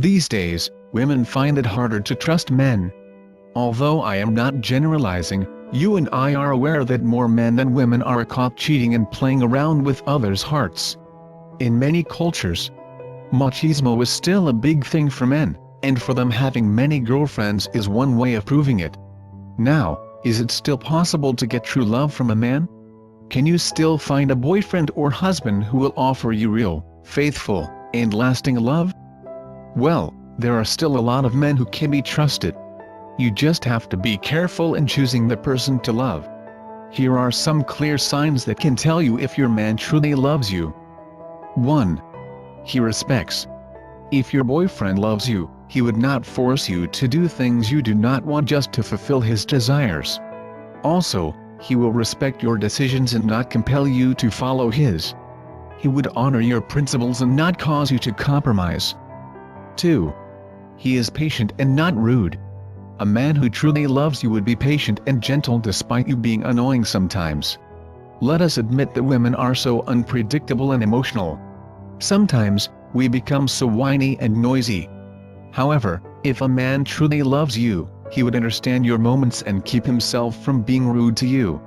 These days, women find it harder to trust men. Although I am not generalizing, you and I are aware that more men than women are caught cheating and playing around with others' hearts. In many cultures, machismo is still a big thing for men, and for them having many girlfriends is one way of proving it. Now, is it still possible to get true love from a man? Can you still find a boyfriend or husband who will offer you real, faithful, and lasting love? Well, there are still a lot of men who can be trusted. You just have to be careful in choosing the person to love. Here are some clear signs that can tell you if your man truly loves you. 1. He respects. If your boyfriend loves you, he would not force you to do things you do not want just to fulfill his desires. Also, he will respect your decisions and not compel you to follow his. He would honor your principles and not cause you to compromise. 2. He is patient and not rude. A man who truly loves you would be patient and gentle despite you being annoying sometimes. Let us admit that women are so unpredictable and emotional. Sometimes, we become so whiny and noisy. However, if a man truly loves you, he would understand your moments and keep himself from being rude to you.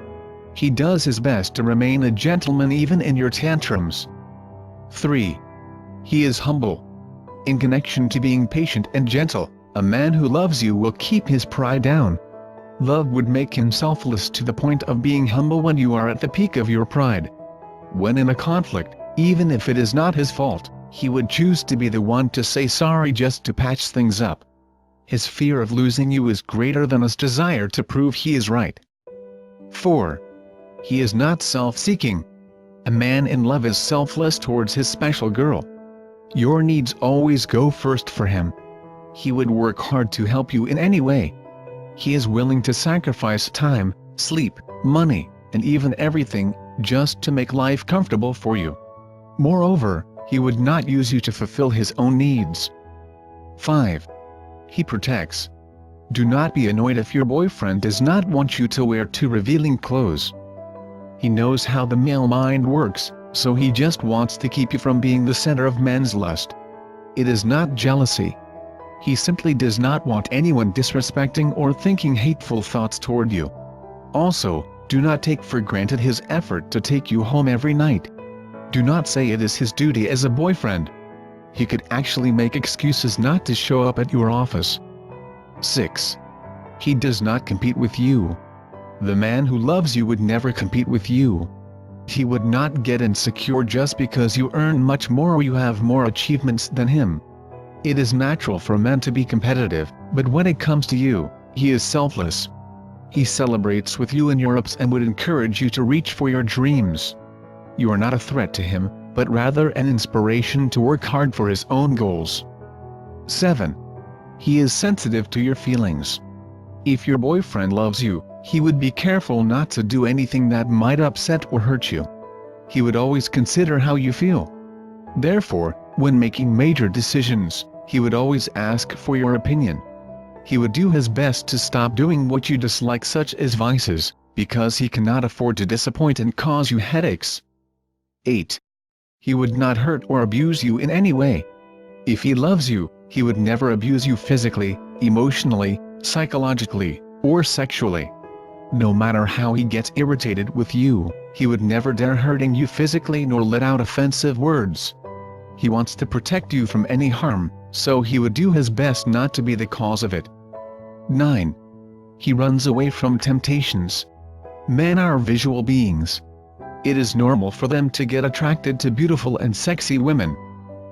He does his best to remain a gentleman even in your tantrums. 3. He is humble. In connection to being patient and gentle, a man who loves you will keep his pride down. Love would make him selfless to the point of being humble when you are at the peak of your pride. When in a conflict, even if it is not his fault, he would choose to be the one to say sorry just to patch things up. His fear of losing you is greater than his desire to prove he is right. 4. He is not self-seeking. A man in love is selfless towards his special girl. Your needs always go first for him. He would work hard to help you in any way. He is willing to sacrifice time, sleep, money, and even everything, just to make life comfortable for you. Moreover, he would not use you to fulfill his own needs. 5. He protects. Do not be annoyed if your boyfriend does not want you to wear too revealing clothes. He knows how the male mind works, so he just wants to keep you from being the center of men's lust. It is not jealousy. He simply does not want anyone disrespecting or thinking hateful thoughts toward you. Also, do not take for granted his effort to take you home every night. Do not say it is his duty as a boyfriend. He could actually make excuses not to show up at your office. 6. He does not compete with you. The man who loves you would never compete with you. He would not get insecure just because you earn much more or you have more achievements than him. It is natural for men to be competitive, but when it comes to you, he is selfless. He celebrates with you in your ups and would encourage you to reach for your dreams. You are not a threat to him, but rather an inspiration to work hard for his own goals. 7. He is sensitive to your feelings. If your boyfriend loves you, he would be careful not to do anything that might upset or hurt you. He would always consider how you feel. Therefore, when making major decisions, he would always ask for your opinion. He would do his best to stop doing what you dislike, such as vices, because he cannot afford to disappoint and cause you headaches. 8. He would not hurt or abuse you in any way. If he loves you, he would never abuse you physically, emotionally, psychologically, or sexually. No matter how he gets irritated with you, he would never dare hurting you physically nor let out offensive words. He wants to protect you from any harm, so he would do his best not to be the cause of it. 9. He runs away from temptations. Men are visual beings. It is normal for them to get attracted to beautiful and sexy women.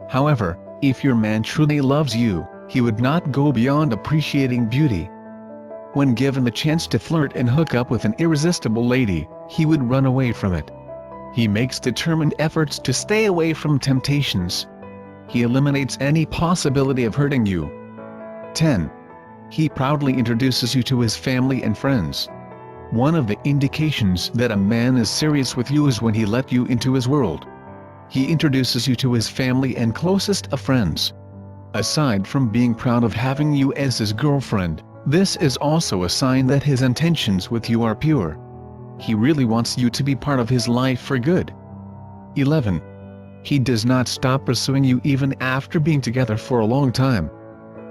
However, if your man truly loves you, he would not go beyond appreciating beauty. When given the chance to flirt and hook up with an irresistible lady, he would run away from it. He makes determined efforts to stay away from temptations. He eliminates any possibility of hurting you. 10. He proudly introduces you to his family and friends. One of the indications that a man is serious with you is when he let you into his world. He introduces you to his family and closest of friends. Aside from being proud of having you as his girlfriend, this is also a sign that his intentions with you are pure. He really wants you to be part of his life for good. 11. He does not stop pursuing you even after being together for a long time.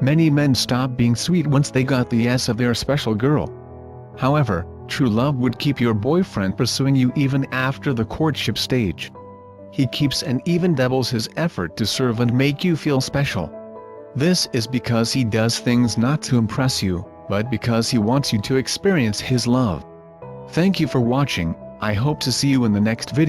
Many men stop being sweet once they got the yes of their special girl. However, true love would keep your boyfriend pursuing you even after the courtship stage. He keeps and even doubles his effort to serve and make you feel special. This is because he does things not to impress you, but because he wants you to experience his love. Thank you for watching. I hope to see you in the next video.